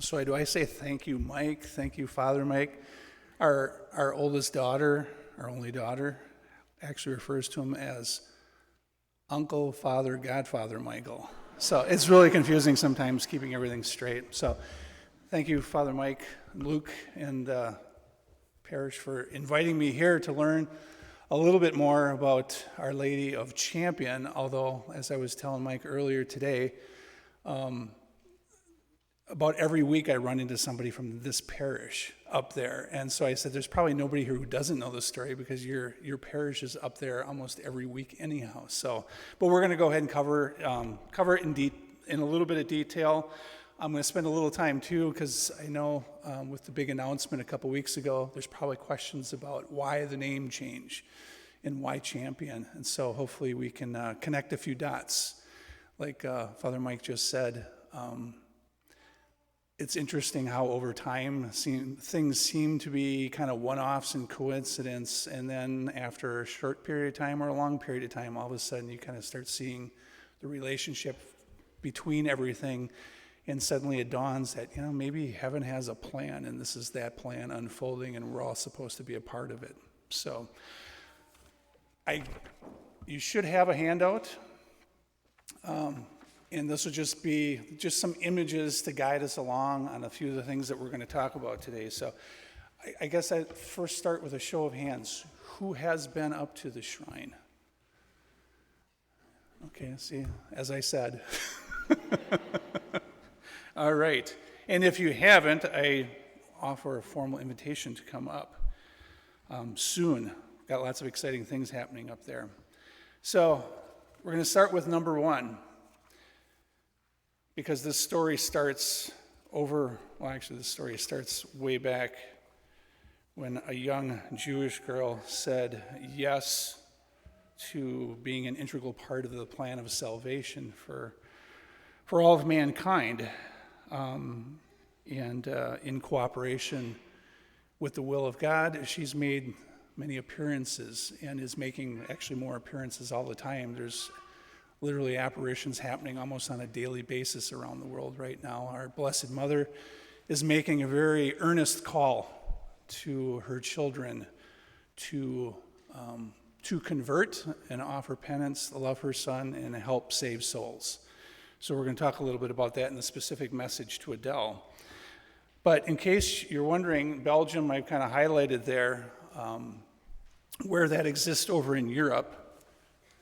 So do I say thank you, Mike? Thank you, Father Mike. Our oldest daughter, our only daughter, actually refers to him as Uncle, Father, Godfather Michael. So it's really confusing sometimes keeping everything straight. So thank you, Father Mike, Luke, and Parish for inviting me here to learn a little bit more about Our Lady of Champion, although, as I was telling Mike earlier today, about every week I run into somebody from this parish up there. And so I said, there's probably nobody here who doesn't know the story because your parish is up there almost every week anyhow. So, but we're going to go ahead and cover it in a little bit of detail. I'm going to spend a little time too because I know with the big announcement a couple weeks ago, there's probably questions about why the name change and why Champion. And so hopefully we can connect a few dots. Like Father Mike just said, it's interesting how over time things seem to be kind of one-offs and coincidence, and then after a short period of time or a long period of time, all of a sudden you kind of start seeing the relationship between everything, and suddenly it dawns that, maybe heaven has a plan, and this is that plan unfolding, and we're all supposed to be a part of it. So you should have a handout. And this will just be some images to guide us along on a few of the things that we're going to talk about today. So I guess I'd first start with a show of hands. Who has been up to the shrine? Okay, see, as I said. All right. And if you haven't, I offer a formal invitation to come up soon. Got lots of exciting things happening up there. So we're going to start with number one. Because this story starts this story starts way back when a young Jewish girl said yes to being an integral part of the plan of salvation for all of mankind, and in cooperation with the will of God, she's made many appearances and is making actually more appearances all the time. There's literally apparitions happening almost on a daily basis around the world right now. Our Blessed Mother is making a very earnest call to her children to convert and offer penance, love her Son, and help save souls. So we're going to talk a little bit about that in the specific message to Adele. But in case you're wondering, Belgium, I've kind of highlighted there where that exists over in Europe.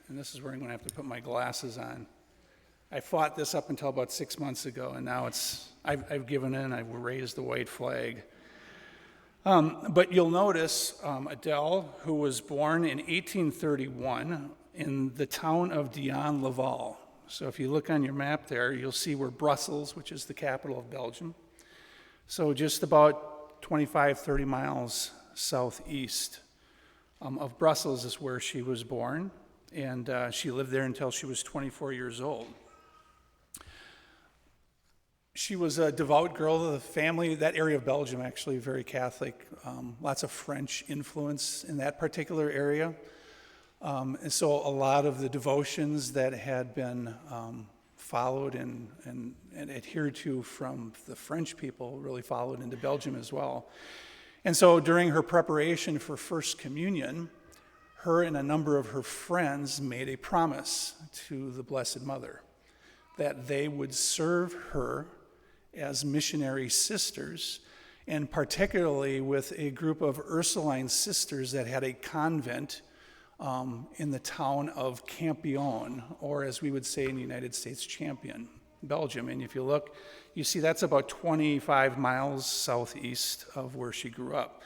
And this is where I'm going to have to put my glasses on. I fought this up until about 6 months ago, and now I've given in. I've raised the white flag. But you'll notice Adele, who was born in 1831 in the town of Dion-Laval. So if you look on your map there, you'll see where Brussels, which is the capital of Belgium. So just about 25, 30 miles southeast of Brussels is where she was born. And she lived there until she was 24 years old. She was a devout girl of the family. That area of Belgium, actually, very Catholic. Lots of French influence in that particular area. And so a lot of the devotions that had been followed and adhered to from the French people really followed into Belgium as well. And so during her preparation for First Communion, her and a number of her friends made a promise to the Blessed Mother that they would serve her as missionary sisters, and particularly with a group of Ursuline sisters that had a convent in the town of Campion, or as we would say in the United States, Champion, Belgium. And if you look, you see that's about 25 miles southeast of where she grew up.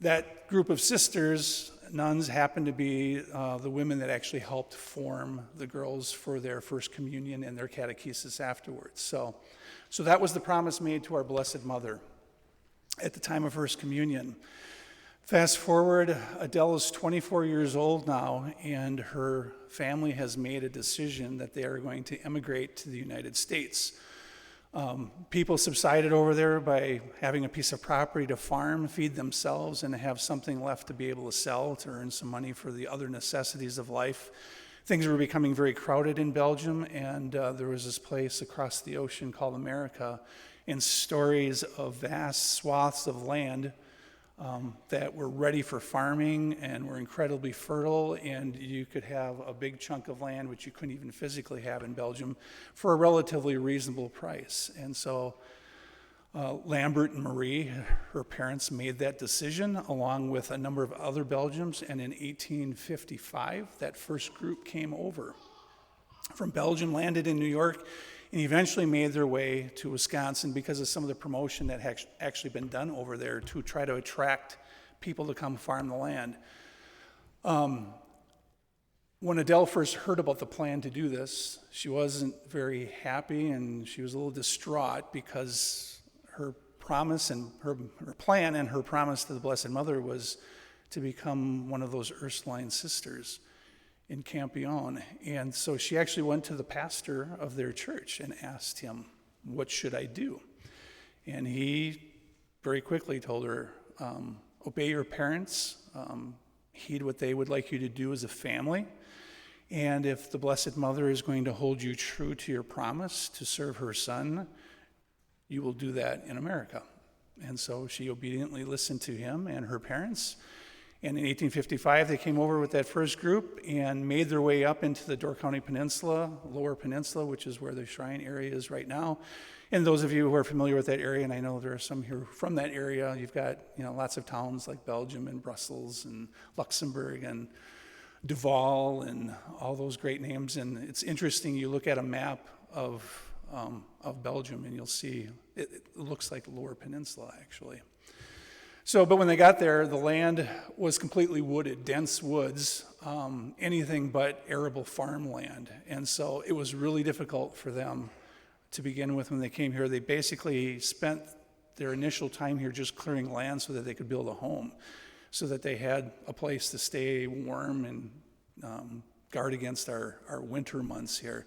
That group of sisters, nuns, happened to be the women that actually helped form the girls for their First Communion and their catechesis afterwards. So that was the promise made to our Blessed Mother at the time of First Communion. Fast forward, Adele is 24 years old now, and her family has made a decision that they are going to emigrate to the United States. People subsided over there by having a piece of property to farm, feed themselves, and have something left to be able to sell to earn some money for the other necessities of life. Things were becoming very crowded in Belgium, and there was this place across the ocean called America, and stories of vast swaths of land that were ready for farming and were incredibly fertile, and you could have a big chunk of land which you couldn't even physically have in Belgium for a relatively reasonable price. And so Lambert and Marie, her parents, made that decision along with a number of other Belgians, and in 1855 that first group came over from Belgium, landed in New York, and eventually made their way to Wisconsin because of some of the promotion that had actually been done over there to try to attract people to come farm the land. When Adele first heard about the plan to do this, she wasn't very happy, and she was a little distraught because her promise and her plan and her promise to the Blessed Mother was to become one of those Ursuline sisters in Campion. And so she actually went to the pastor of their church and asked him, what should I do? And he very quickly told her, obey your parents, heed what they would like you to do as a family, and if the Blessed Mother is going to hold you true to your promise to serve her son, you will do that in America. And so she obediently listened to him and her parents. And in 1855, they came over with that first group and made their way up into the Door County Peninsula, Lower Peninsula, which is where the shrine area is right now. And those of you who are familiar with that area, and I know there are some here from that area, you've got lots of towns like Belgium and Brussels and Luxembourg and Duval and all those great names. And it's interesting, you look at a map of Belgium and you'll see it looks like the Lower Peninsula actually. So, but when they got there, the land was completely wooded, dense woods, anything but arable farmland. And so it was really difficult for them to begin with when they came here. They basically spent their initial time here just clearing land so that they could build a home, so that they had a place to stay warm and guard against our winter months here.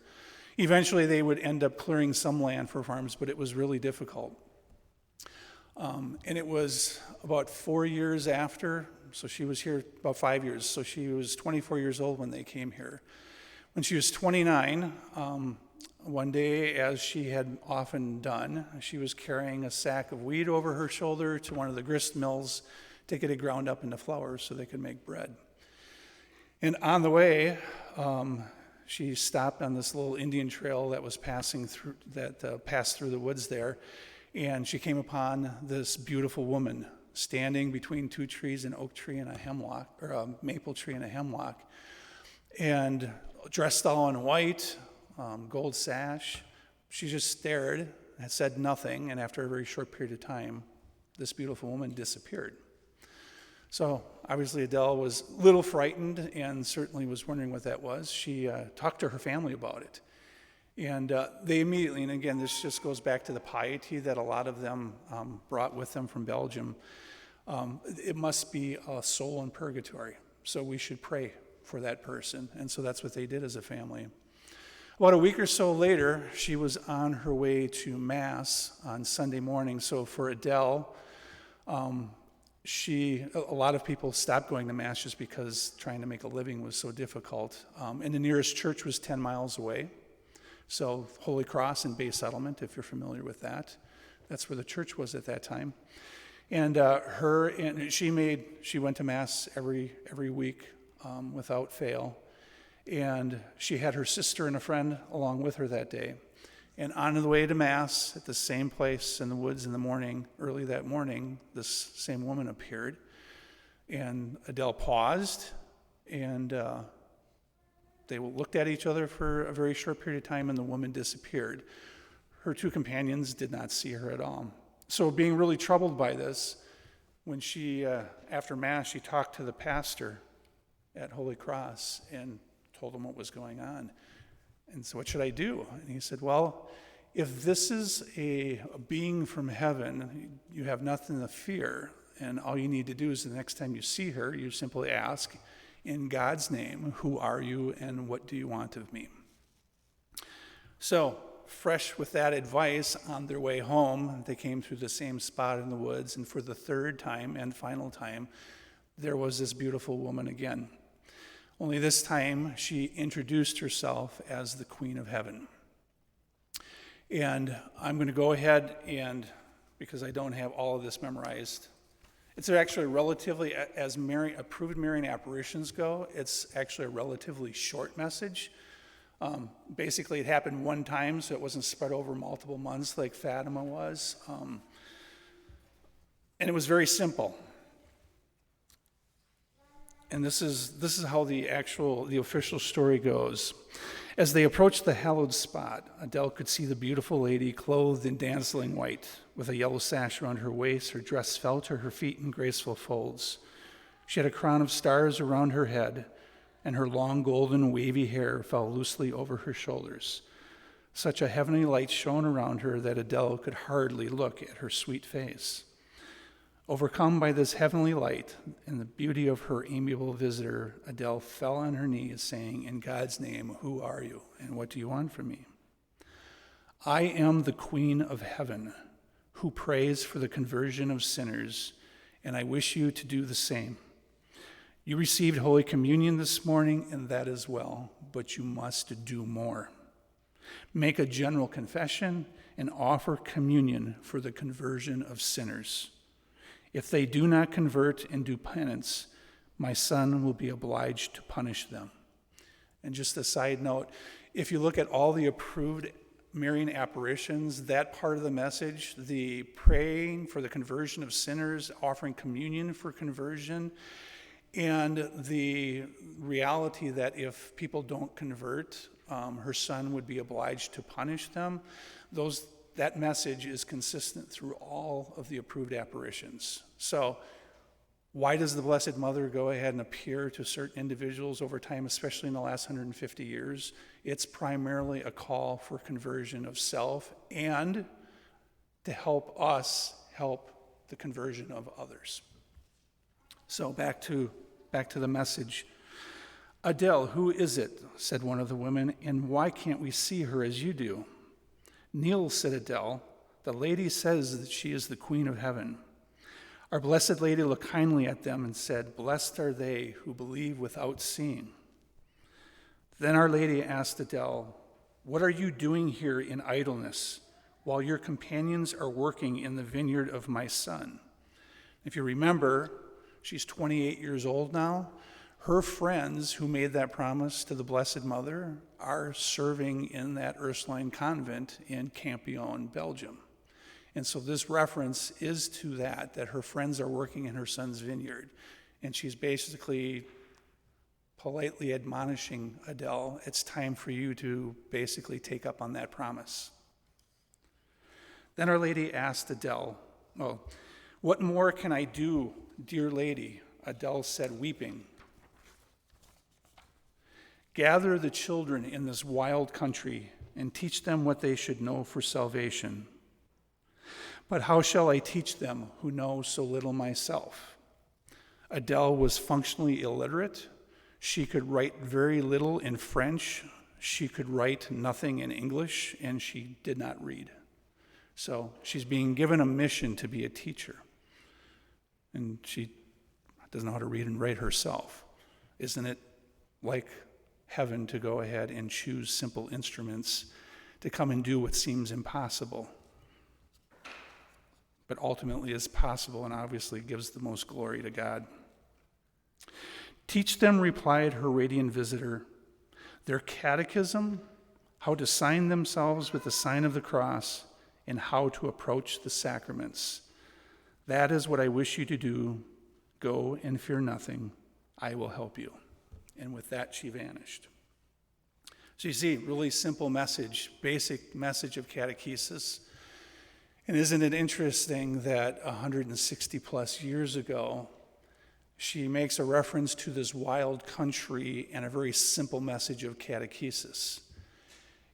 Eventually, they would end up clearing some land for farms, but it was really difficult. And it was about 4 years after, so she was here about 5 years, so she was 24 years old when they came here. When she was 29, one day, as she had often done, she was carrying a sack of wheat over her shoulder to one of the grist mills to get it ground up into flour so they could make bread. And on the way, she stopped on this little Indian trail that was passed through the woods there, and she came upon this beautiful woman standing between two trees, an oak tree and a hemlock, or a maple tree and a hemlock, and dressed all in white, gold sash. She just stared and said nothing, and after a very short period of time, this beautiful woman disappeared. So obviously Adele was a little frightened and certainly was wondering what that was. She talked to her family about it. And they immediately, and again, this just goes back to the piety that a lot of them brought with them from Belgium. It must be a soul in purgatory, so we should pray for that person. And so that's what they did as a family. About a week or so later, she was on her way to Mass on Sunday morning. So for Adele, a lot of people stopped going to Mass just because trying to make a living was so difficult. And the nearest church was 10 miles away. So Holy Cross in Bay Settlement, if you're familiar with that, that's where the church was at that time. And she went to Mass every week without fail. And she had her sister and a friend along with her that day. And on the way to Mass at the same place in the woods in the morning, early that morning, this same woman appeared. And Adele paused, and they looked at each other for a very short period of time, and the woman disappeared. Her two companions did not see her at all. So being really troubled by this, when she, after Mass, she talked to the pastor at Holy Cross and told him what was going on. And so what should I do? And he said, well, if this is a being from heaven, you have nothing to fear. And all you need to do is the next time you see her, you simply ask, in God's name, who are you and what do you want of me? So, fresh with that advice, on their way home, they came through the same spot in the woods, and for the third time and final time, there was this beautiful woman again. Only this time, she introduced herself as the Queen of Heaven. And I'm going to go ahead and, because I don't have all of this memorized, it's actually relatively, as approved Marian apparitions go, it's actually a relatively short message. Basically, it happened one time, so it wasn't spread over multiple months like Fatima was. And it was very simple. And this is how the official story goes. As they approached the hallowed spot, Adele could see the beautiful lady clothed in dazzling white, with a yellow sash around her waist. Her dress fell to her feet in graceful folds. She had a crown of stars around her head, and her long golden wavy hair fell loosely over her shoulders. Such a heavenly light shone around her that Adele could hardly look at her sweet face. Overcome by this heavenly light and the beauty of her amiable visitor, Adele fell on her knees, saying, "In God's name, who are you, and what do you want from me?" "I am the Queen of Heaven, who prays for the conversion of sinners, and I wish you to do the same. You received Holy Communion this morning, and that is well, but you must do more. Make a general confession and offer communion for the conversion of sinners. If they do not convert and do penance, my son will be obliged to punish them." And just a side note, if you look at all the approved Marian apparitions, that part of the message, the praying for the conversion of sinners, offering communion for conversion, and the reality that if people don't convert, her son would be obliged to punish them, that message is consistent through all of the approved apparitions. So why does the Blessed Mother go ahead and appear to certain individuals over time, especially in the last 150 years? It's primarily a call for conversion of self and to help us help the conversion of others. So back to the message. "Adele, who is it?" said one of the women, "and why can't we see her as you do?" "Kneel," said Adele. "The lady says that she is the Queen of Heaven." Our Blessed Lady looked kindly at them and said, "Blessed are they who believe without seeing." Then Our Lady asked Adele, "What are you doing here in idleness while your companions are working in the vineyard of my son?" If you remember, she's 28 years old now. Her friends who made that promise to the Blessed Mother are serving in that Ursuline convent in Campion, Belgium. And so this reference is to that her friends are working in her son's vineyard. And she's basically politely admonishing Adele, it's time for you to basically take up on that promise. Then Our Lady asked Adele, "What more can I do, dear lady?" Adele said, weeping. "Gather the children in this wild country and teach them what they should know for salvation. But how shall I teach them who know so little myself?" Adele was functionally illiterate. She could write very little in French. She could write nothing in English, and she did not read. So she's being given a mission to be a teacher. And she doesn't know how to read and write herself. Isn't it like heaven to go ahead and choose simple instruments to come and do what seems impossible, but ultimately is possible and obviously gives the most glory to God? "Teach them," replied her radiant visitor, "their catechism, how to sign themselves with the sign of the cross, and how to approach the sacraments. That is what I wish you to do. Go and fear nothing. I will help you." And with that, she vanished. So you see, really simple message, basic message of catechesis. And isn't it interesting that 160 plus years ago, she makes a reference to this wild country and a very simple message of catechesis.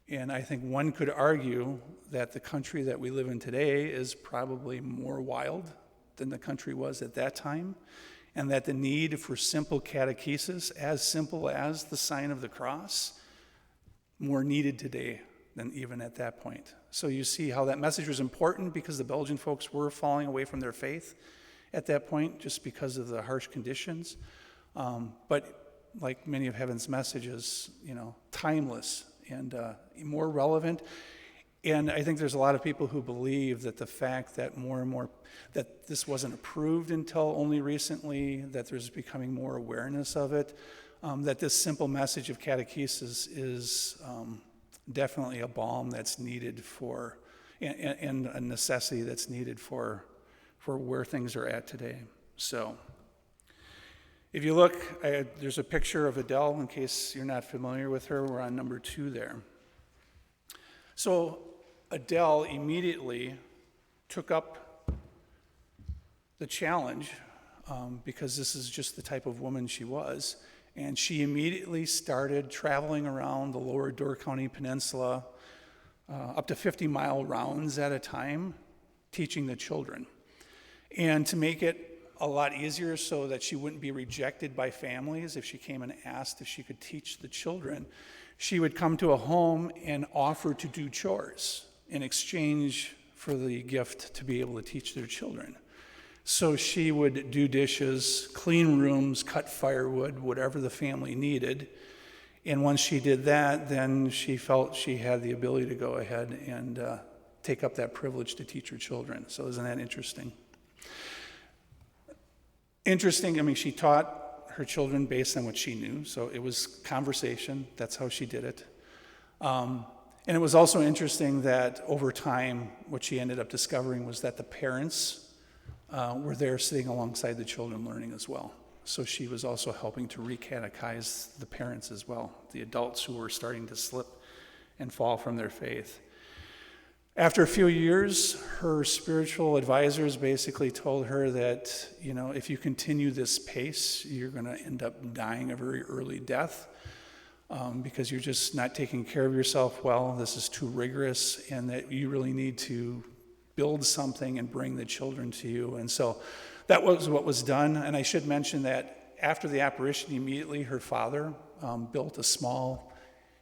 And I think one could argue that the country that we live in today is probably more wild than the country was at that time, and that the need for simple catechesis, as simple as the sign of the cross, more needed today than even at that point. So you see how that message was important because the Belgian folks were falling away from their faith at that point just because of the harsh conditions. But like many of heaven's messages, timeless and more relevant. And I think there's a lot of people who believe that the fact that more and more, that this wasn't approved until only recently, that there's becoming more awareness of it, that this simple message of catechesis is definitely a balm that's needed for, and a necessity that's needed for where things are at today. So, if you look, there's a picture of Adele, in case you're not familiar with her. We're on number 2 there. So Adele immediately took up the challenge because this is just the type of woman she was. And she immediately started traveling around the lower Door County Peninsula, up to 50-mile rounds at a time, teaching the children. And to make it a lot easier so that she wouldn't be rejected by families if she came and asked if she could teach the children, she would come to a home and offer to do chores in exchange for the gift to be able to teach their children. So she would do dishes, clean rooms, cut firewood, whatever the family needed. And once she did that, then she felt she had the ability to go ahead and take up that privilege to teach her children. So isn't that interesting? Interesting, I mean, she taught her children based on what she knew, so it was conversation. That's how she did it. And it was also interesting that over time, what she ended up discovering was that the parents were there sitting alongside the children learning as well. So she was also helping to recatechize the parents as well, the adults who were starting to slip and fall from their faith. After a few years, her spiritual advisors basically told her that, you know, if you continue this pace, you're going to end up dying a very early death because you're just not taking care of yourself well. This is too rigorous, and that you really need to build something and bring the children to you. And so that was what was done. And I should mention that after the apparition, immediately her father built a small,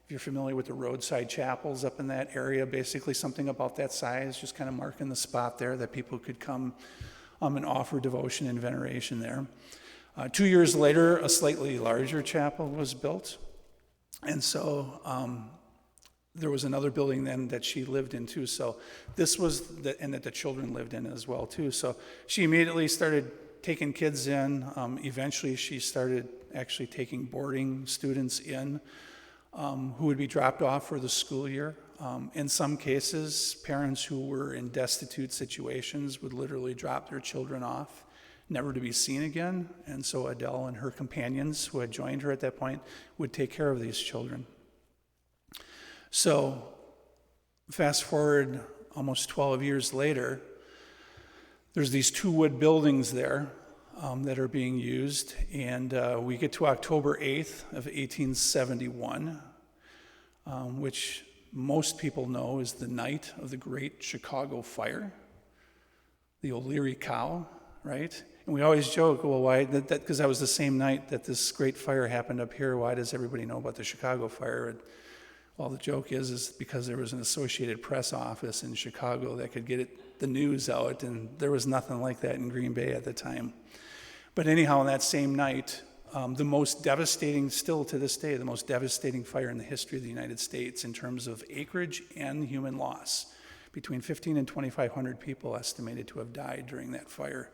if you're familiar with the roadside chapels up in that area, basically something about that size, just kind of marking the spot there that people could come and offer devotion and veneration there. 2 years later, a slightly larger chapel was built. And so there was another building then that she lived in too. So this was, and that the children lived in as well too. So she immediately started taking kids in. Eventually she started actually taking boarding students in, who would be dropped off for the school year. In some cases, parents who were in destitute situations would literally drop their children off, never to be seen again. And so Adele and her companions who had joined her at that point would take care of these children. So fast forward almost 12 years later, there's these 2 wood buildings there that are being used, and we get to October 8th of 1871, which most people know is the night of the Great Chicago Fire, the O'Leary Cow, right? And we always joke, well, why? Because that was the same night that this great fire happened up here. Why does everybody know about the Chicago Fire? And, well, the joke is because there was an Associated Press office in Chicago that could get the news out, and there was nothing like that in Green Bay at the time. But anyhow, on that same night, the most devastating, still to this day, the most devastating fire in the history of the United States in terms of acreage and human loss. Between 15 and 2,500 people estimated to have died during that fire.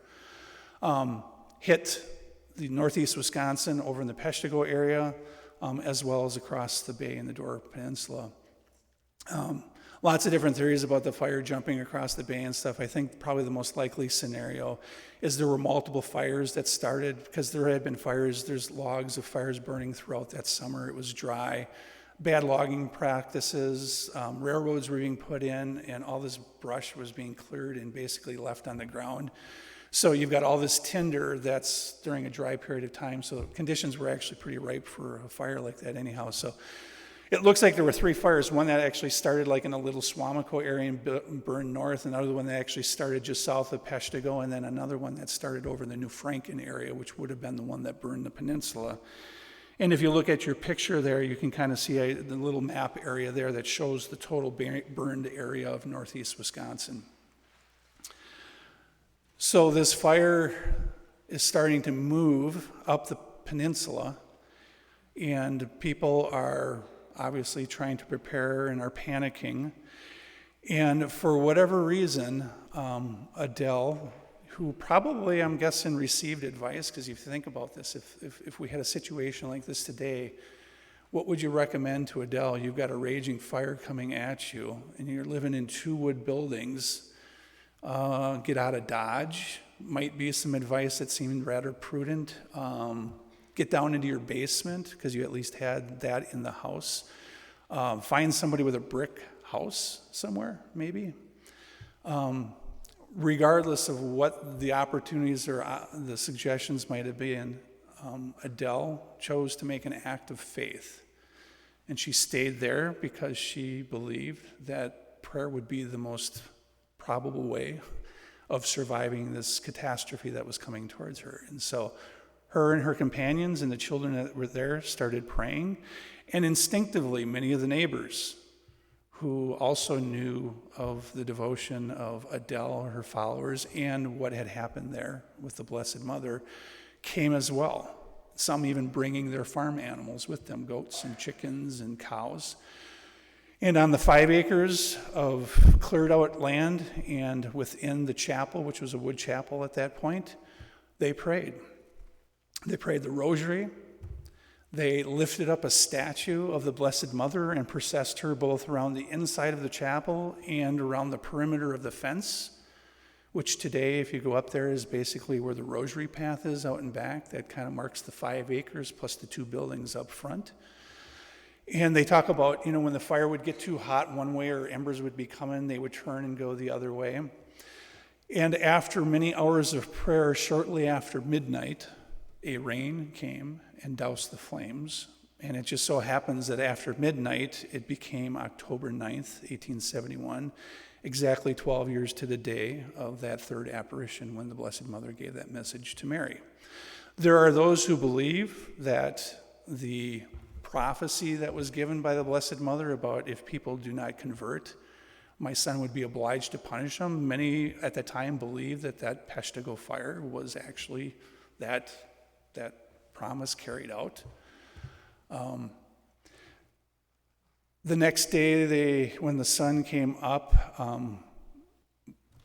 Hit the northeast Wisconsin over in the Peshtigo area, as well as across the bay in the Door Peninsula. Lots of different theories about the fire jumping across the bay and stuff. I think probably the most likely scenario is there were multiple fires that started, because there had been fires, there's logs of fires burning throughout that summer. It was dry, bad logging practices, railroads were being put in, and all this brush was being cleared and basically left on the ground. So you've got all this tinder that's during a dry period of time, so conditions were actually pretty ripe for a fire like that anyhow. So it looks like there were 3 fires, one that actually started like in a little Swamico area and burned north, another one that actually started just south of Peshtigo, and then another one that started over in the New Franken area, which would have been the one that burned the peninsula. And if you look at your picture there, you can kind of see the little map area there that shows the total burned area of northeast Wisconsin. So this fire is starting to move up the peninsula, and people are obviously trying to prepare and are panicking. And for whatever reason, Adele, who probably, I'm guessing, received advice, because if you think about this, if we had a situation like this today, what would you recommend to Adele? You've got a raging fire coming at you, and you're living in 2 wood buildings. Get out of Dodge might be some advice that seemed rather prudent. Get down into your basement, because you at least had that in the house. Find somebody with a brick house somewhere, maybe. Regardless of what the opportunities or the suggestions might have been, Adele chose to make an act of faith. And she stayed there because she believed that prayer would be the most probable way of surviving this catastrophe that was coming towards her. And so her and her companions and the children that were there started praying. And instinctively, many of the neighbors who also knew of the devotion of Adele, her followers, and what had happened there with the Blessed Mother, came as well. Some even bringing their farm animals with them, goats and chickens and cows. And on the 5 acres of cleared out land and within the chapel, which was a wood chapel at that point, they prayed. They prayed the rosary. They lifted up a statue of the Blessed Mother and processed her both around the inside of the chapel and around the perimeter of the fence, which today, if you go up there, is basically where the rosary path is out and back. That kind of marks the 5 acres plus the 2 buildings up front. And they talk about, when the fire would get too hot one way or embers would be coming, they would turn and go the other way. And after many hours of prayer, shortly after midnight, a rain came and doused the flames. And it just so happens that after midnight, it became October 9th, 1871, exactly 12 years to the day of that 3rd apparition when the Blessed Mother gave that message to Mary. There are those who believe that the prophecy that was given by the Blessed Mother about if people do not convert, my son would be obliged to punish them. Many at the time believed that Peshtigo fire was actually that promise carried out. The next day, when the sun came up,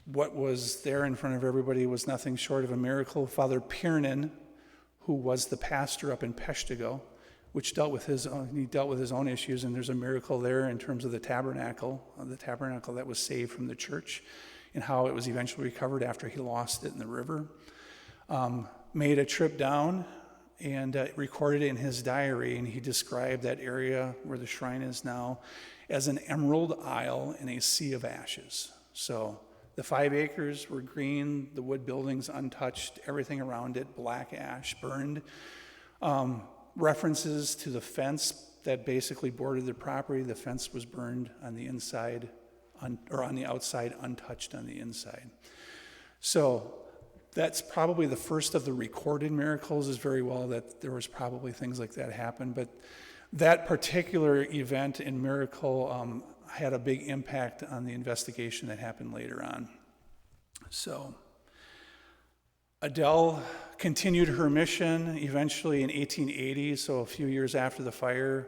what was there in front of everybody was nothing short of a miracle. Father Piernan, who was the pastor up in Peshtigo, which dealt with his own issues, and there's a miracle there in terms of the tabernacle that was saved from the church, and how it was eventually recovered after he lost it in the river. Made a trip down and recorded it in his diary, and he described that area where the shrine is now as an emerald isle in a sea of ashes. So the 5 acres were green, the wood buildings untouched, everything around it black ash, burned. References to the fence that basically bordered the property, the fence was burned on the inside, or on the outside, untouched on the inside. So that's probably the first of the recorded miracles, is very well that there was probably things like that happen. But that particular event and miracle had a big impact on the investigation that happened later on. So Adele continued her mission eventually in 1880, so a few years after the fire.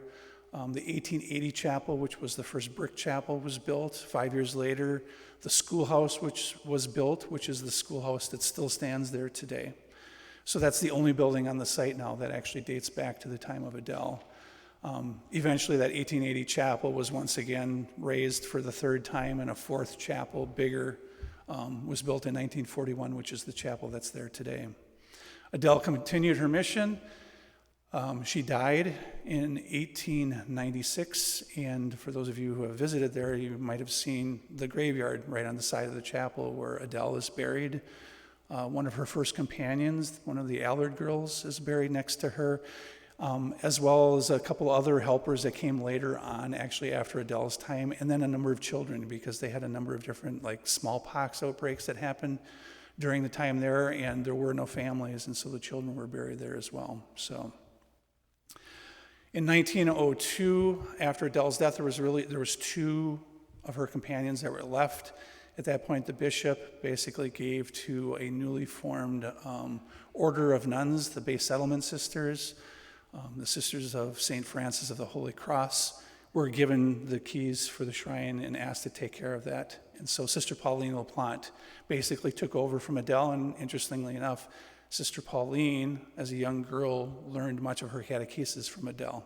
The 1880 chapel, which was the first brick chapel, was built. 5 years later, the schoolhouse, which was built, which is the schoolhouse that still stands there today. So that's the only building on the site now that actually dates back to the time of Adele. Eventually, that 1880 chapel was once again raised for the 3rd time, and a 4th chapel, bigger, was built in 1941, which is the chapel that's there today. Adele continued her mission. She died in 1896, and for those of you who have visited there, you might have seen the graveyard right on the side of the chapel where Adele is buried. One of her first companions, one of the Allard girls, is buried next to her, as well as a couple other helpers that came later on, actually after Adele's time, and then a number of children, because they had a number of different smallpox outbreaks that happened during the time there, and there were no families, and so the children were buried there as well. So in 1902, after Adele's death, there was 2 of her companions that were left. At that point, the bishop basically gave to a newly formed order of nuns, the Bay Settlement Sisters, the Sisters of St. Francis of the Holy Cross, were given the keys for the shrine and asked to take care of that. And so Sister Pauline LaPlante basically took over from Adele, and interestingly enough, Sister Pauline, as a young girl, learned much of her catechesis from Adele.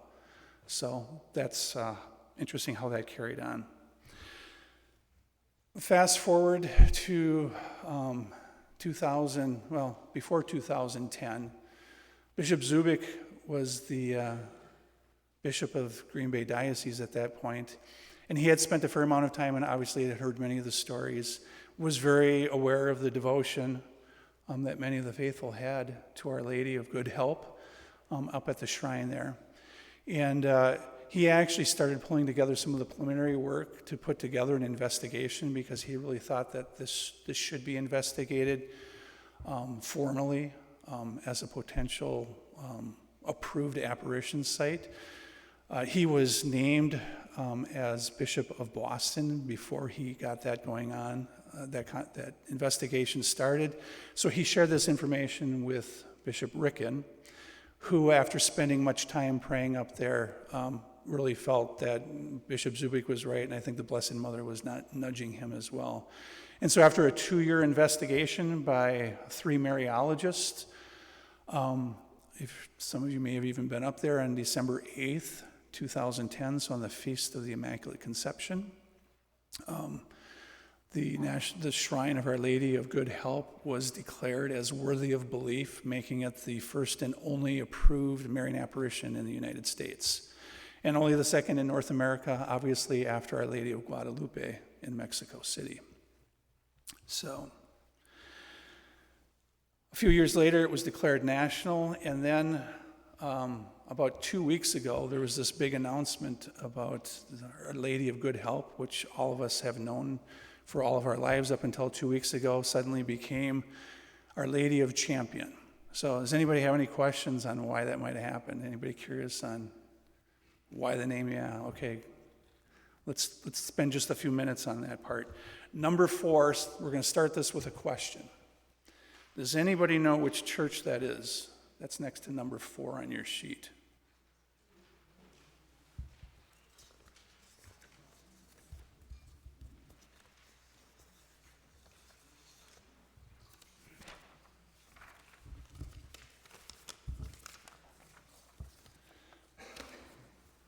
So that's interesting how that carried on. Fast forward to before 2010, Bishop Zubik was the bishop of Green Bay Diocese at that point, and he had spent a fair amount of time and obviously had heard many of the stories, was very aware of the devotion that many of the faithful had to Our Lady of Good Help up at the shrine there. And he actually started pulling together some of the preliminary work to put together an investigation, because he really thought that this should be investigated formally as a potential approved apparition site. He was named as Bishop of Boston before he got that going on, that investigation started. So he shared this information with Bishop Ricken, who, after spending much time praying up there, really felt that Bishop Zubik was right, and I think the Blessed Mother was not nudging him as well. And so after a 2-year investigation by 3 Mariologists, if some of you may have even been up there, on December 8th, 2010, so on the Feast of the Immaculate Conception, the Shrine of Our Lady of Good Help was declared as worthy of belief, making it the first and only approved Marian apparition in the United States, and only the second in North America, obviously after Our Lady of Guadalupe in Mexico City. So a few years later, it was declared national, and then about 2 weeks ago, there was this big announcement about Our Lady of Good Help, which all of us have known for all of our lives up until 2 weeks ago, suddenly became Our Lady of Champion. So does anybody have any questions on why that might have happened? Anybody curious on why the name? Yeah, okay. Let's spend just a few minutes on that part. Number 4, we're going to start this with a question. Does anybody know which church that is? That's next to number 4 on your sheet.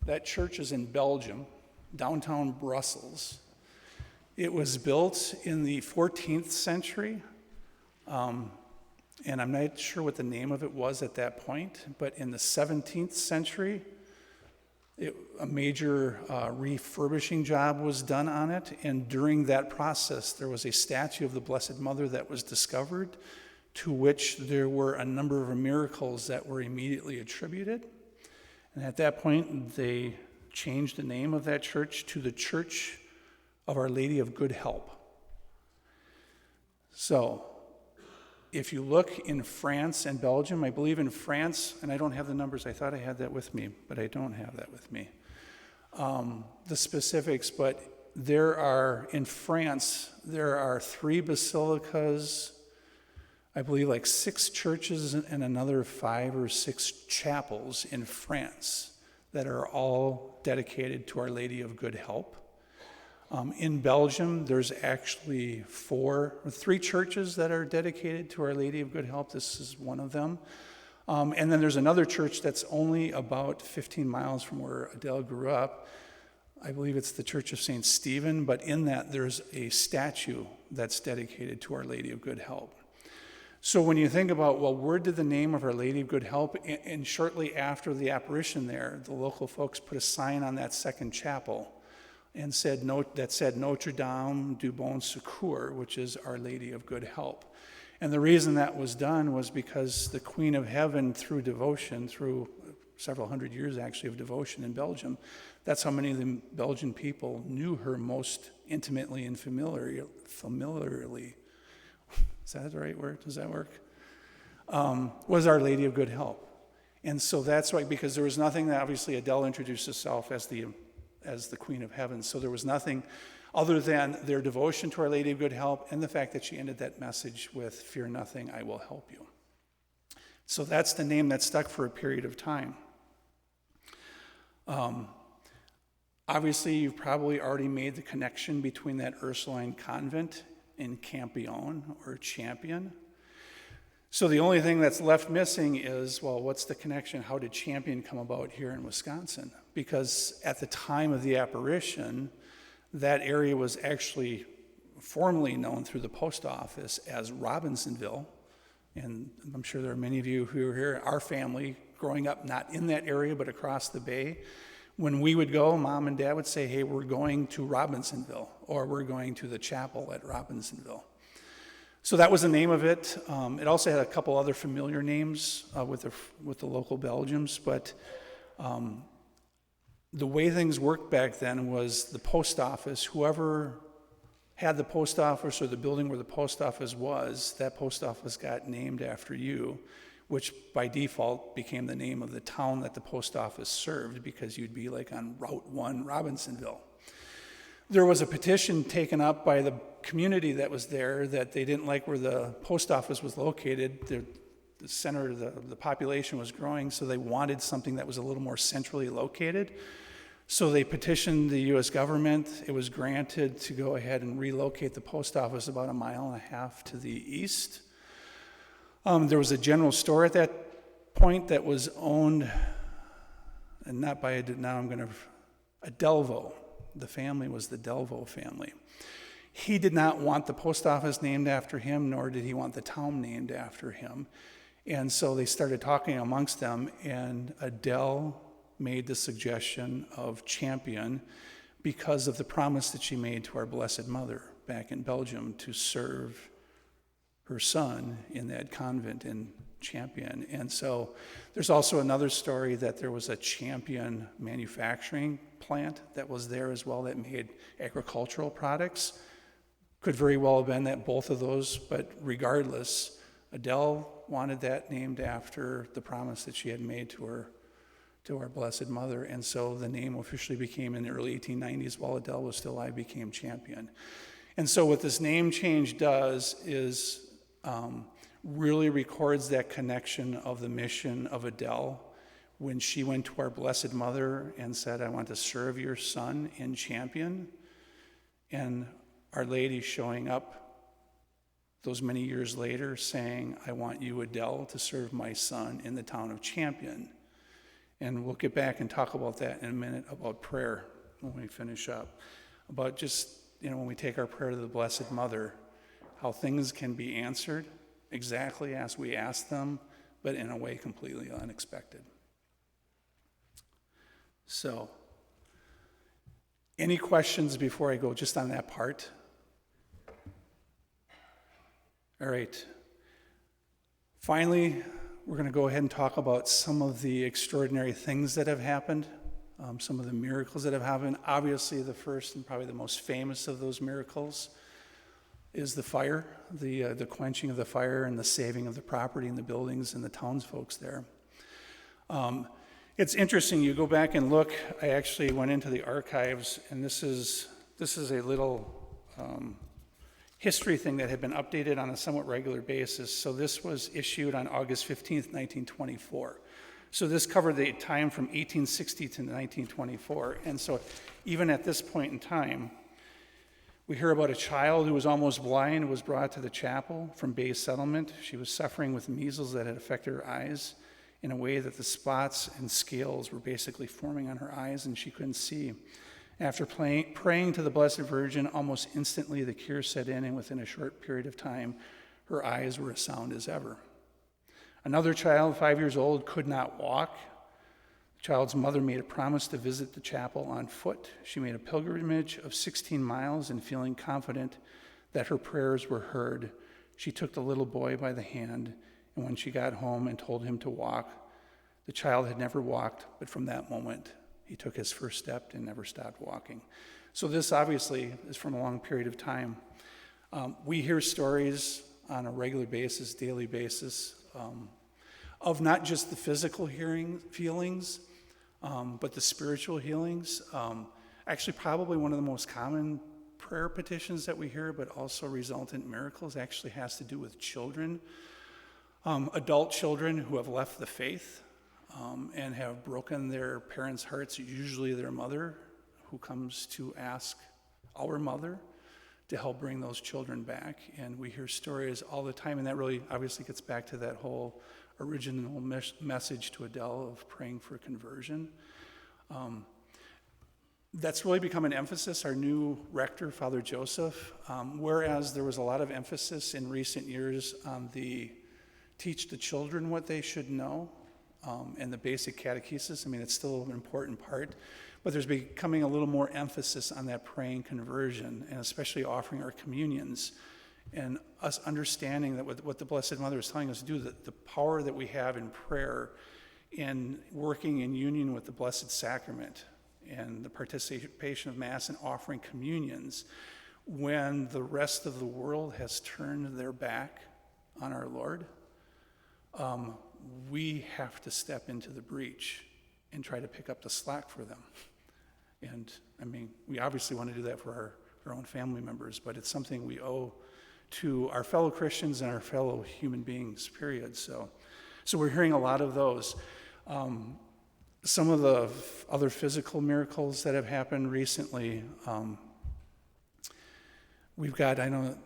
That church is in Belgium, downtown Brussels. It was built in the 14th century, and I'm not sure what the name of it was at that point, but in the 17th century, a major refurbishing job was done on it, and during that process, there was a statue of the Blessed Mother that was discovered, to which there were a number of miracles that were immediately attributed. And at that point, they changed the name of that church to the Church of Our Lady of Good Help. So, if you look in France and Belgium, I believe in France, and I don't have the numbers, I thought I had that with me, but I don't have that with me, the specifics, but in France, there are 3 basilicas, I believe like 6 churches and another 5 or 6 chapels in France that are all dedicated to Our Lady of Good Help. In Belgium, there's actually 3 churches that are dedicated to Our Lady of Good Help. This is one of them. And then there's another church that's only about 15 miles from where Adele grew up. I believe it's the Church of St. Stephen, but in that there's a statue that's dedicated to Our Lady of Good Help. So when you think about, well, where did the name of Our Lady of Good Help, and shortly after the apparition there, the local folks put a sign on that second chapel and said Notre Dame du Bon Secours, which is Our Lady of Good Help. And the reason that was done was because the Queen of Heaven, through devotion, through several hundred years actually of devotion in Belgium, that's how many of the Belgian people knew her most intimately and familiarly. Is that the right word? Does that work? Was Our Lady of Good Help. And so that's why, because there was nothing that, obviously Adele introduced herself as the Queen of Heaven, so there was nothing other than their devotion to Our Lady of Good Help and the fact that she ended that message with, "Fear nothing, I will help you." So that's the name that stuck for a period of time. Obviously, you've probably already made the connection between that Ursuline convent and Campione or Champion. So the only thing that's left missing is, well, what's the connection? How did Champion come about here in Wisconsin? Because at the time of the apparition, that area was actually formerly known through the post office as Robinsonville. And I'm sure there are many of you who are here, our family, growing up not in that area but across the bay. When we would go, Mom and Dad would say, hey, we're going to Robinsonville, or we're going to the chapel at Robinsonville. So that was the name of it. It also had a couple other familiar names with the local Belgians, but the way things worked back then was the post office, whoever had the post office or the building where the post office was, that post office got named after you, which by default became the name of the town that the post office served, because you'd be like on Route 1, Robinsonville. There was a petition taken up by the community that was there that they didn't like where the post office was located. The center of the population was growing, so they wanted something that was a little more centrally located. So they petitioned the U.S. government. It was granted to go ahead and relocate the post office about 1.5 miles to the east. There was a general store at that point that was owned, and not by a Delvo. The family was the Delvo family. He did not want the post office named after him, nor did he want the town named after him. And so they started talking amongst them, and Adele made the suggestion of Champion because of the promise that she made to our Blessed Mother back in Belgium to serve her son in that convent in Champion. And so there's also another story that there was a Champion manufacturing plant that was there as well that made agricultural products. Could very well have been that both of those, but regardless, Adele wanted that named after the promise that she had made to our Blessed Mother, and so the name officially became, in the early 1890s, while Adele was still alive, became Champion. And so what this name change does is really records that connection of the mission of Adele when she went to our Blessed Mother and said, I want to serve your son in Champion, and Our Lady showing up those many years later saying, I want you, Adele, to serve my son in the town of Champion. And we'll get back and talk about that in a minute, about prayer when we finish up. About just, when we take our prayer to the Blessed Mother, how things can be answered exactly as we ask them, but in a way completely unexpected. So, any questions before I go just on that part? All right. Finally, we're going to go ahead and talk about some of the extraordinary things that have happened, some of the miracles that have happened. Obviously, the first and probably the most famous of those miracles is the fire, the quenching of the fire and the saving of the property and the buildings and the townsfolk there. It's interesting, you go back and look. I actually went into the archives, and this is a little history thing that had been updated on a somewhat regular basis. So this was issued on August 15th, 1924. So this covered the time from 1860 to 1924. And so even at this point in time, we hear about a child who was almost blind, was brought to the chapel from Bay Settlement. She was suffering with measles that had affected her eyes in a way that the spots and scales were basically forming on her eyes, and she couldn't see. After praying to the Blessed Virgin, almost instantly the cure set in, and within a short period of time, her eyes were as sound as ever. Another child, 5 years old, could not walk. The child's mother made a promise to visit the chapel on foot. She made a pilgrimage of 16 miles, and feeling confident that her prayers were heard, she took the little boy by the hand, and when she got home and told him to walk, the child had never walked, but from that moment, he took his first step and never stopped walking. So this obviously is from a long period of time. We hear stories on a regular basis, daily basis, of not just the physical feelings, but the spiritual healings. Actually, probably one of the most common prayer petitions that we hear, but also resultant miracles, actually has to do with children, adult children who have left the faith and have broken their parents' hearts, usually their mother, who comes to ask our mother to help bring those children back. And we hear stories all the time, and that really obviously gets back to that whole original message to Adele of praying for conversion. That's really become an emphasis. Our new rector, Father Joseph, whereas there was a lot of emphasis in recent years on the teach the children what they should know, and the basic catechesis. I mean, it's still an important part, but there's becoming a little more emphasis on that praying conversion, and especially offering our communions, and us understanding that what the Blessed Mother is telling us to do, that the power that we have in prayer, in working in union with the Blessed Sacrament, and the participation of Mass and offering communions, when the rest of the world has turned their back on our Lord, we have to step into the breach and try to pick up the slack for them. And I mean, we obviously want to do that for our own family members, but it's something we owe to our fellow Christians and our fellow human beings, period. So we're hearing a lot of those. Some of the other physical miracles that have happened recently, we've got, I don't know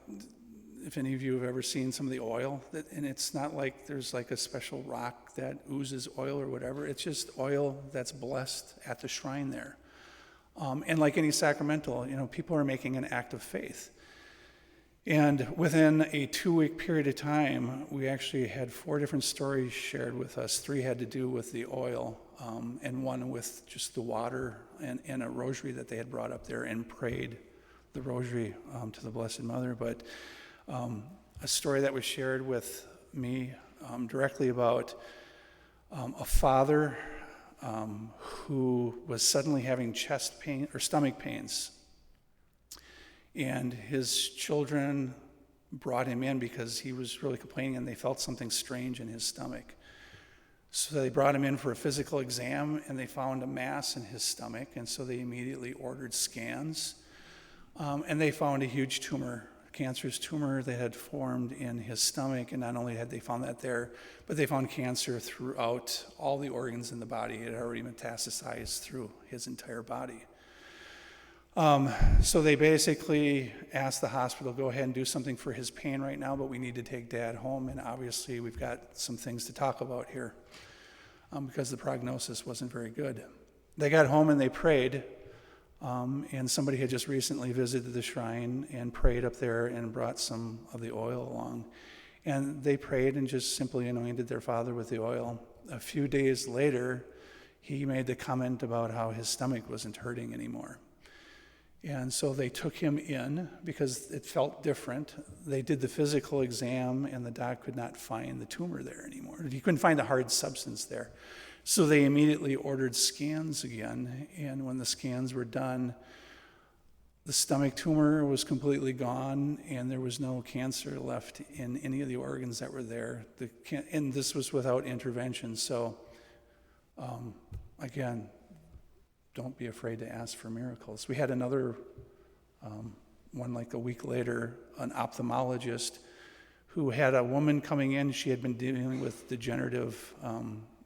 if any of you have ever seen some of the oil, and it's not like there's like a special rock that oozes oil or whatever. It's just oil that's blessed at the shrine there. And like any sacramental, people are making an act of faith. And within a 2-week period of time, we actually had 4 different stories shared with us. 3 had to do with the oil, and 1 with just the water and a rosary that they had brought up there and prayed the rosary to the Blessed Mother. But a story that was shared with me directly about a father who was suddenly having chest pain or stomach pains. And his children brought him in because he was really complaining and they felt something strange in his stomach. So they brought him in for a physical exam and they found a mass in his stomach. And so they immediately ordered scans. And they found a huge tumor, a cancerous tumor that had formed in his stomach. And not only had they found that there, but they found cancer throughout all the organs in the body. It had already metastasized through his entire body. So they basically asked the hospital, go ahead and do something for his pain right now, but we need to take Dad home. And obviously we've got some things to talk about here because the prognosis wasn't very good. They got home and they prayed, and somebody had just recently visited the shrine and prayed up there and brought some of the oil along. And they prayed and just simply anointed their father with the oil. A few days later, he made the comment about how his stomach wasn't hurting anymore. And so they took him in because it felt different. They did the physical exam, and the doc could not find the tumor there anymore. He couldn't find a hard substance there. So they immediately ordered scans again, and when the scans were done, the stomach tumor was completely gone, and there was no cancer left in any of the organs that were there. And this was without intervention. So, again, don't be afraid to ask for miracles. We had another one like a week later, an ophthalmologist who had a woman coming in. She had been dealing with degenerative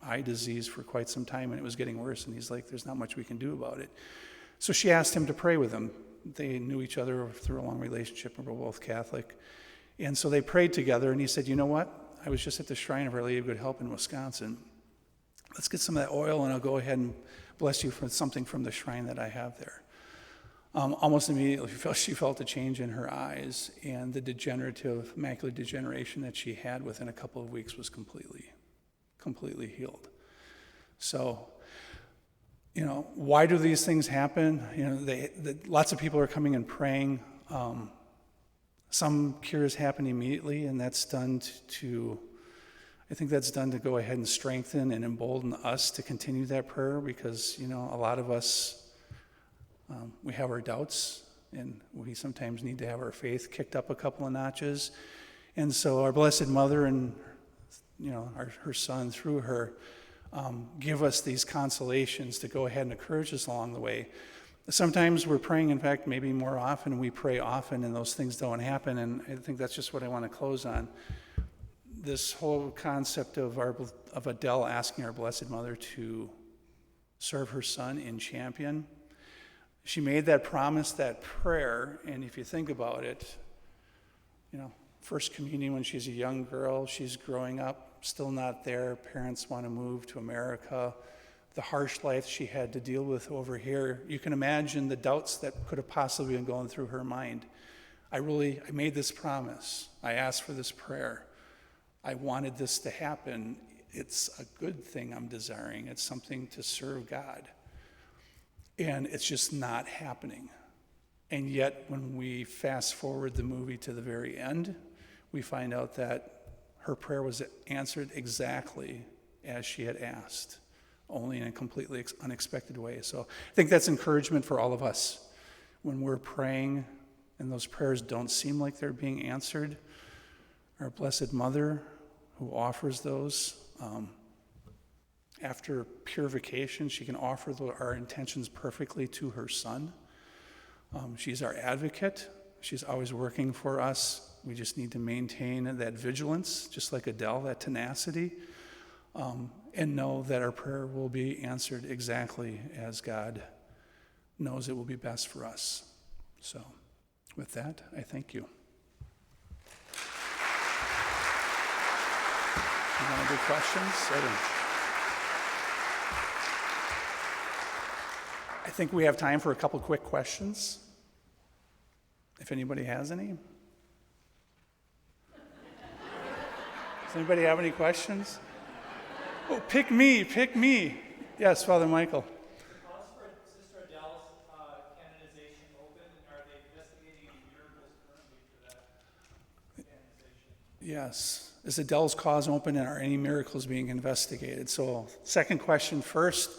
eye disease for quite some time, and it was getting worse. And he's like, there's not much we can do about it. So she asked him to pray with him. They knew each other through a long relationship, and were both Catholic. And so they prayed together, and he said, you know what? I was just at the Shrine of Our Lady of Good Help in Wisconsin. Let's get some of that oil, and I'll go ahead and bless you for something from the shrine that I have there. Almost immediately, she felt a change in her eyes, and the degenerative macular degeneration that she had within a couple of weeks was completely healed. So, why do these things happen? Lots of people are coming and praying. Some cures happen immediately, and that's done I think that's done to go ahead and strengthen and embolden us to continue that prayer because, a lot of us, we have our doubts and we sometimes need to have our faith kicked up a couple of notches. And so our Blessed Mother and, her Son through her give us these consolations to go ahead and encourage us along the way. Sometimes we're praying, in fact, maybe more often, we pray often and those things don't happen. And I think that's just what I want to close on. This whole concept of Adele asking our Blessed Mother to serve her son in Champion, She made that promise, that prayer, and if you think about it, First Communion when she's a young girl, she's growing up, still not there. Parents want to move to America. The harsh life she had to deal with over here. You can imagine the doubts that could have possibly been going through her mind. I made this promise. I asked for this prayer. I wanted this to happen. It's a good thing I'm desiring. It's something to serve God. And it's just not happening. And yet, when we fast forward the movie to the very end, we find out that her prayer was answered exactly as she had asked, only in a completely unexpected way. So I think that's encouragement for all of us. When we're praying and those prayers don't seem like they're being answered, our Blessed Mother, who offers those, after purification, she can offer our intentions perfectly to her Son. She's our advocate. She's always working for us. We just need to maintain that vigilance, just like Adele, that tenacity, and know that our prayer will be answered exactly as God knows it will be best for us. So, with that, I thank you. You want to do questions? I think we have time for a couple quick questions, if anybody has any. Does anybody have any questions? Oh, pick me. Yes, Father Michael. How's for Sister Adele's canonization open? Are they investigating any miracles currently for that canonization? Yes. Is Adele's cause open and are any miracles being investigated? So, second question first.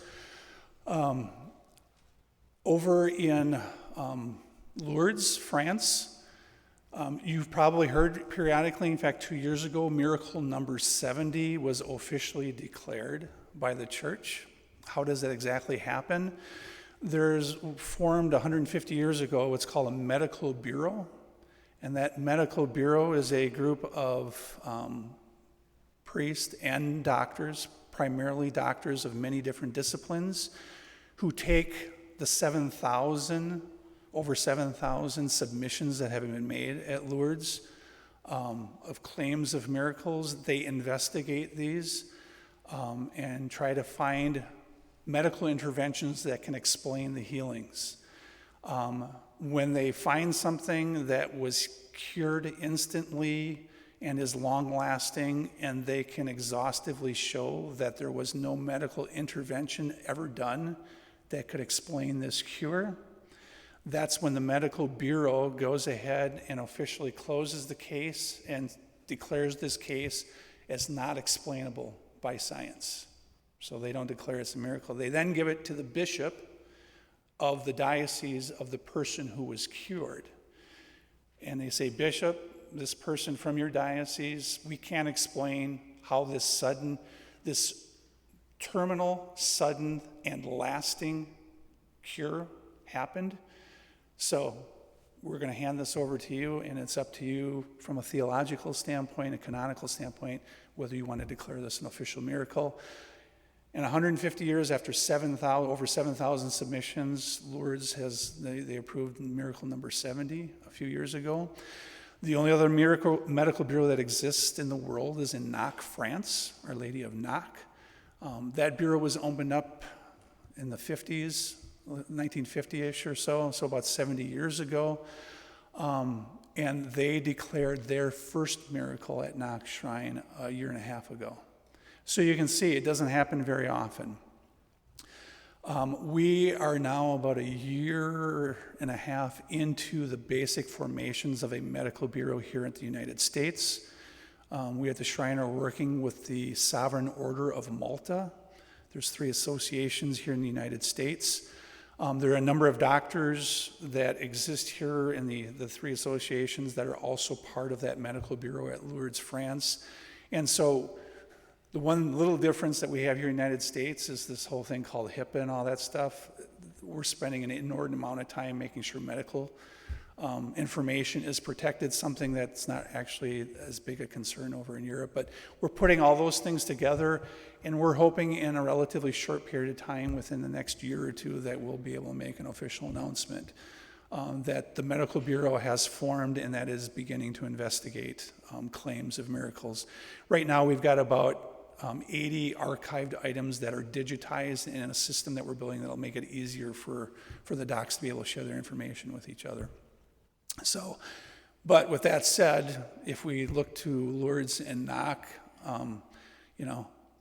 Over in Lourdes, France, you've probably heard periodically, in fact, 2 years ago, miracle number 70 was officially declared by the church. How does that exactly happen? There's formed 150 years ago what's called a medical bureau, and that medical bureau is a group of priests and doctors, primarily doctors of many different disciplines, who take the over 7,000 submissions that have been made at Lourdes of claims of miracles. They investigate these and try to find medical interventions that can explain the healings. When they find something that was cured instantly and is long-lasting, and they can exhaustively show that there was no medical intervention ever done that could explain this cure, that's when the medical bureau goes ahead and officially closes the case and declares this case as not explainable by science. So they don't declare it's a miracle. They then give it to the bishop of the diocese of the person who was cured. And they say, Bishop, this person from your diocese, we can't explain how this terminal, sudden, and lasting cure happened. So we're going to hand this over to you, and it's up to you from a theological standpoint, a canonical standpoint, whether you want to declare this an official miracle. And 150 years after over 7,000 submissions, Lourdes they approved miracle number 70 a few years ago. The only other medical bureau that exists in the world is in Knock, France, Our Lady of Knock. That bureau was opened up in the 50s, 1950-ish or so about 70 years ago. And they declared their first miracle at Knock Shrine a year and a half ago. So you can see it doesn't happen very often. We are now about a year and a half into the basic formations of a medical bureau here in the United States. We at the Shrine are working with the Sovereign Order of Malta. There's 3 associations here in the United States. There are a number of doctors that exist here in the 3 associations that are also part of that medical bureau at Lourdes, France. And so the one little difference that we have here in the United States is this whole thing called HIPAA and all that stuff. We're spending an inordinate amount of time making sure medical information is protected, something that's not actually as big a concern over in Europe. But we're putting all those things together, and we're hoping in a relatively short period of time, within the next year or two, that we'll be able to make an official announcement that the Medical Bureau has formed and that is beginning to investigate claims of miracles. Right now, we've got about 80 archived items that are digitized in a system that we're building that'll make it easier for the docs to be able to share their information with each other. So, but with that said, if we look to Lourdes and knock,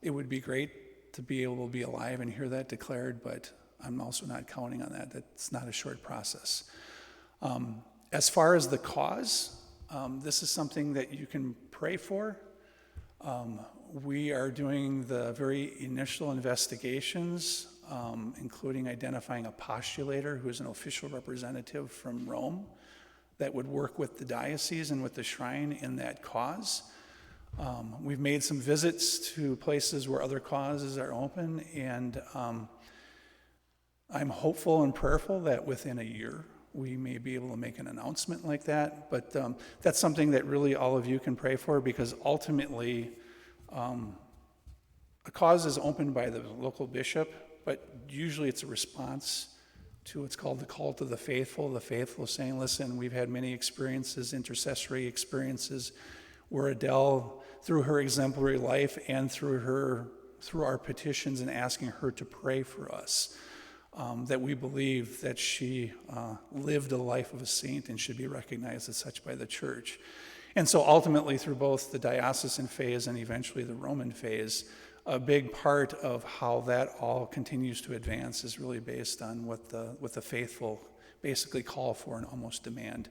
it would be great to be able to be alive and hear that declared, but I'm also not counting on that. That's not a short process. As far as the cause, this is something that you can pray for. We are doing the very initial investigations, including identifying a postulator who is an official representative from Rome that would work with the diocese and with the shrine in that cause. We've made some visits to places where other causes are open, and I'm hopeful and prayerful that within a year we may be able to make an announcement like that. But that's something that really all of you can pray for, because ultimately a cause is opened by the local bishop, but usually it's a response to what's called the call to the faithful saying, listen, we've had many experiences, intercessory experiences, where Adele, through her exemplary life and through our petitions and asking her to pray for us, that we believe that she lived a life of a saint and should be recognized as such by the church. And so ultimately, through both the diocesan phase and eventually the Roman phase, a big part of how that all continues to advance is really based on what the faithful basically call for and almost demand.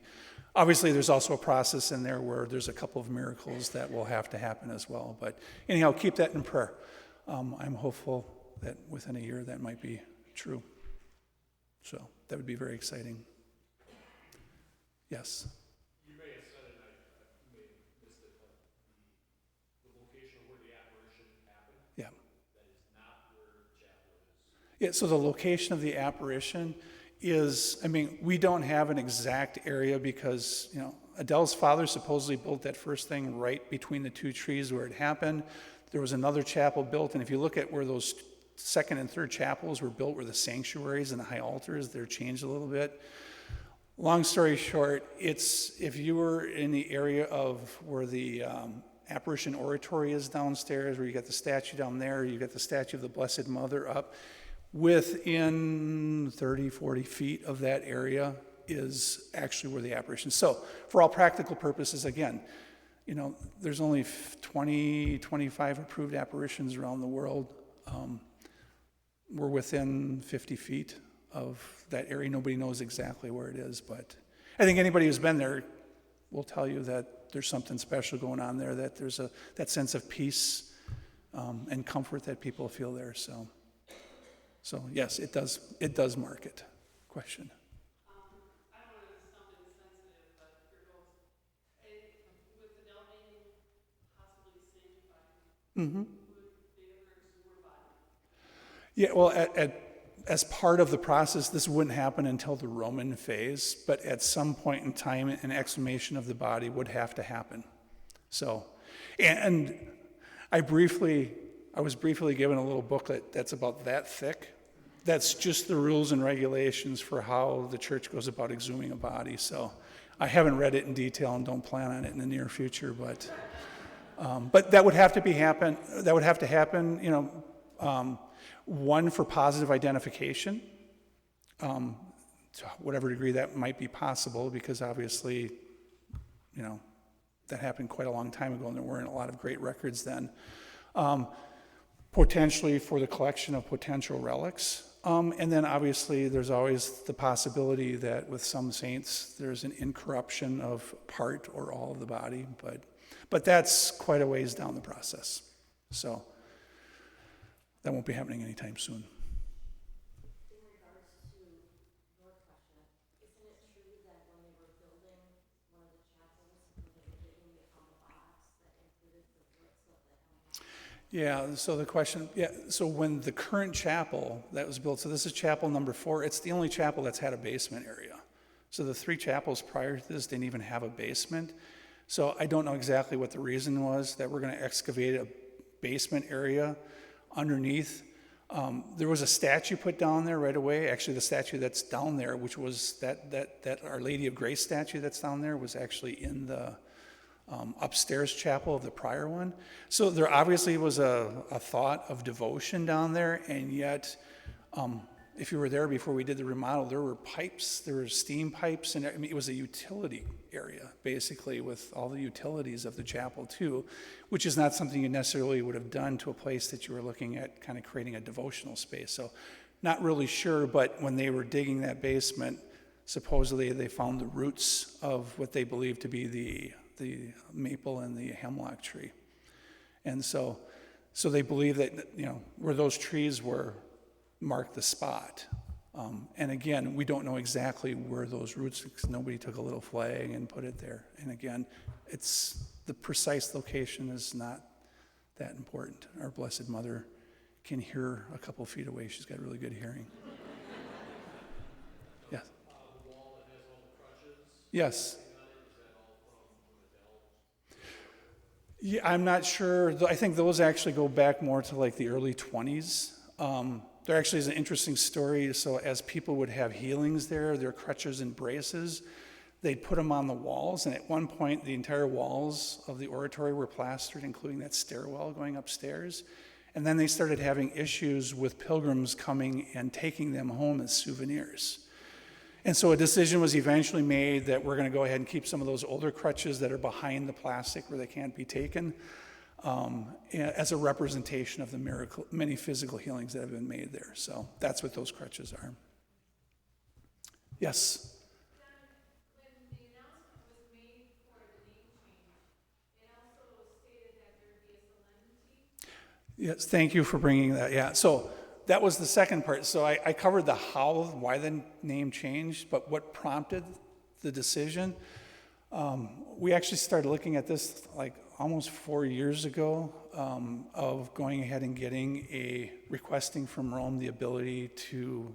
Obviously, there's also a process in there where there's a couple of miracles that will have to happen as well. But anyhow, keep that in prayer. I'm hopeful that within a year that might be true. So that would be very exciting. Yes? You may have said it, I may have missed it, but the location of where the apparition happened? Yeah. That is not where the chapel is? Yeah, so the location of the apparition is, we don't have an exact area because, Adele's father supposedly built that first thing right between the two trees where it happened. There was another chapel built, and if you look at where those second and third chapels were built, where the sanctuaries and the high altars, they're changed a little bit. Long story short, if you were in the area of where the apparition oratory is downstairs, where you got the statue down there, you got the statue of the Blessed Mother up, within 30, 40 feet of that area is actually where the apparition is. So for all practical purposes, again, there's only 20, 25 approved apparitions around the world. We're within 50 feet of that area. Nobody knows exactly where it is, but I think anybody who's been there will tell you that there's something special going on there, that there's that sense of peace and comfort that people feel there. So yes, it does mark it. Question? I don't know if it's something sensitive, but here goes. With Adele being possibly sanctified, would they ever exhume her body? Yeah, well, as part of the process, this wouldn't happen until the Roman phase, but at some point in time, an exhumation of the body would have to happen. So, and I was briefly given a little booklet that's about that thick. That's just the rules and regulations for how the church goes about exhuming a body. So I haven't read it in detail and don't plan on it in the near future, but that would have to happen. That would have to happen, one, for positive identification, to whatever degree that might be possible, because obviously, that happened quite a long time ago and there weren't a lot of great records then. Potentially for the collection of potential relics. And then obviously there's always the possibility that with some saints there's an incorruption of part or all of the body, but that's quite a ways down the process. So that won't be happening anytime soon. In regards to your question, isn't it true that when they were building one of the chapels, when they were digging, they found a box that included the bricks of the So when the current chapel that was built, so this is chapel number 4, it's the only chapel that's had a basement area. So the 3 chapels prior to this didn't even have a basement. So I don't know exactly what the reason was that we're going to excavate a basement area underneath. There was a statue put down there right away. Actually, the statue that's down there, which was that Our Lady of Grace statue that's down there, was actually in the upstairs chapel of the prior one. So there obviously was a thought of devotion down there, and yet, if you were there before we did the remodel, there were pipes, there were steam pipes, and I mean, it was a utility area, basically, with all the utilities of the chapel too, which is not something you necessarily would have done to a place that you were looking at kind of creating a devotional space. So not really sure, but when they were digging that basement, supposedly they found the roots of what they believed to be the maple and the hemlock tree. And so they believe that, where those trees were, marked the spot. And again, we don't know exactly where those roots, because nobody took a little flag and put it there. And again, the precise location is not that important. Our Blessed Mother can hear a couple feet away. She's got really good hearing. Yes. The wall that has all the crutches. Yes. Is that all from Adele? Yeah, I'm not sure. I think those actually go back more to like the early 20s. There actually is an interesting story. So as people would have healings there, their crutches and braces, they'd put them on the walls. And at one point, the entire walls of the oratory were plastered, including that stairwell going upstairs. And then they started having issues with pilgrims coming and taking them home as souvenirs. And so a decision was eventually made that we're going to go ahead and keep some of those older crutches that are behind the plastic where they can't be taken, as a representation of the many physical healings that have been made there. So that's what those crutches are. Yes? When the announcement was made for the name change, it also stated that there would be a solemnity. Yes, thank you for bringing that. Yeah, so that was the second part. So I covered the how, why the name changed, but what prompted the decision. We actually started looking at this like almost 4 years ago, of going ahead and requesting from Rome the ability to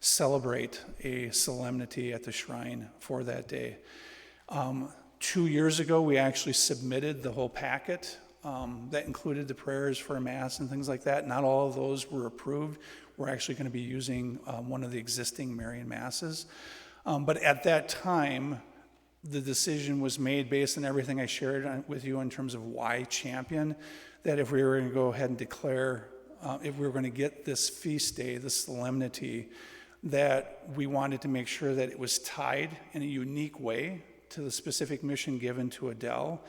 celebrate a solemnity at the shrine for that day. 2 years ago, we actually submitted the whole packet that included the prayers for a Mass and things like that. Not all of those were approved. We're actually going to be using one of the existing Marian Masses. But at that time, the decision was made based on everything I shared with you in terms of why champion, that if we were going to go ahead and declare, if we were going to get this feast day, this solemnity, that we wanted to make sure that it was tied in a unique way to the specific mission given to Adele,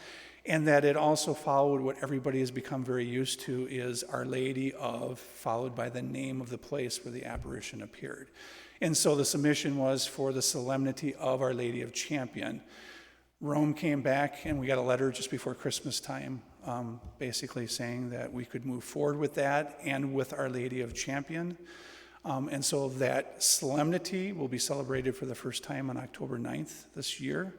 and that it also followed what everybody has become very used to is Our Lady of, followed by the name of the place where the apparition appeared. And so the submission was for the solemnity of Our Lady of Champion. Rome came back, and we got a letter just before Christmas time, basically saying that we could move forward with that and with Our Lady of Champion. And so that solemnity will be celebrated for the first time on October 9th this year.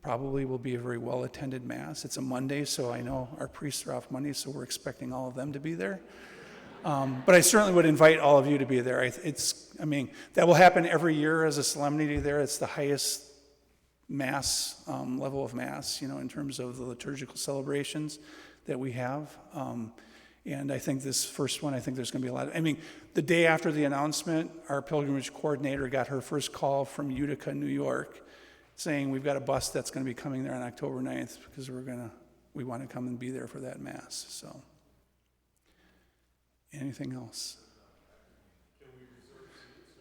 Probably will be a very well-attended Mass. It's a Monday, so I know our priests are off Monday, so we're expecting all of them to be there. But I certainly would invite all of you to be there. That will happen every year as a solemnity there. It's the highest Mass, level of Mass, in terms of the liturgical celebrations that we have. And I think this first one, there's going to be a lot of, the day after the announcement, our pilgrimage coordinator got her first call from Utica, New York, saying we've got a bus that's going to be coming there on October 9th because we want to come and be there for that Mass. So, anything else? Can we reserve seats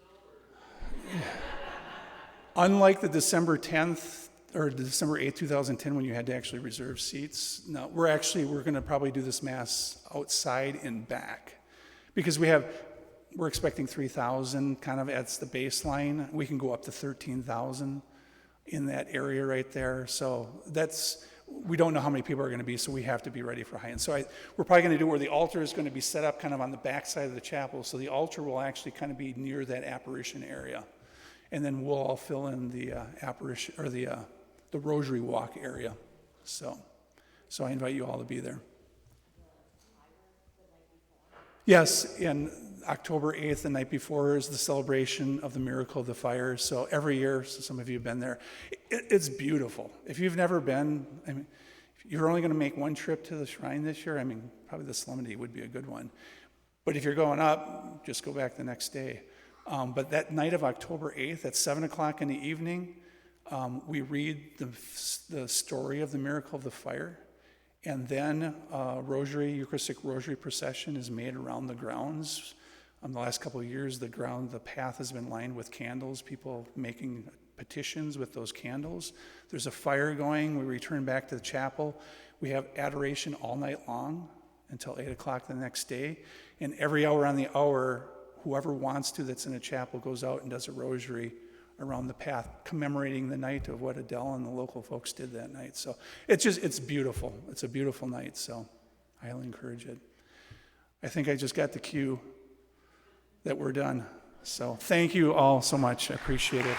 now? Unlike the December 10th or the December 8th, 2010, when you had to actually reserve seats, no, we're going to probably do this Mass outside and back because we're expecting 3,000 kind of as the baseline. We can go up to 13,000 in that area right there. So we don't know how many people are going to be, so we have to be ready for high end. So we're probably going to do where the altar is going to be set up kind of on the back side of the chapel. So the altar will actually kind of be near that apparition area. And then we'll all fill in the apparition or the rosary walk area. So I invite you all to be there. Yes, and October 8th, the night before, is the celebration of the miracle of the fire. So every year, so some of you have been there. It's beautiful. If you've never been, I mean, if you're only going to make one trip to the shrine this year, I mean, probably the solemnity would be a good one. But if you're going up, just go back the next day. But that night of October 8th at 7 o'clock in the evening, we read the story of the miracle of the fire. And then Eucharistic rosary procession is made around the grounds. The last couple of years, the path has been lined with candles, people making petitions with those candles. There's a fire going. We return back to the chapel. We have adoration all night long until 8 o'clock the next day. And every hour on the hour, whoever wants to that's in a chapel goes out and does a rosary around the path, commemorating the night of what Adele and the local folks did that night. So it's beautiful. It's a beautiful night, so I highly encourage it. I think I just got the cue that we're done. So thank you all so much. I appreciate it.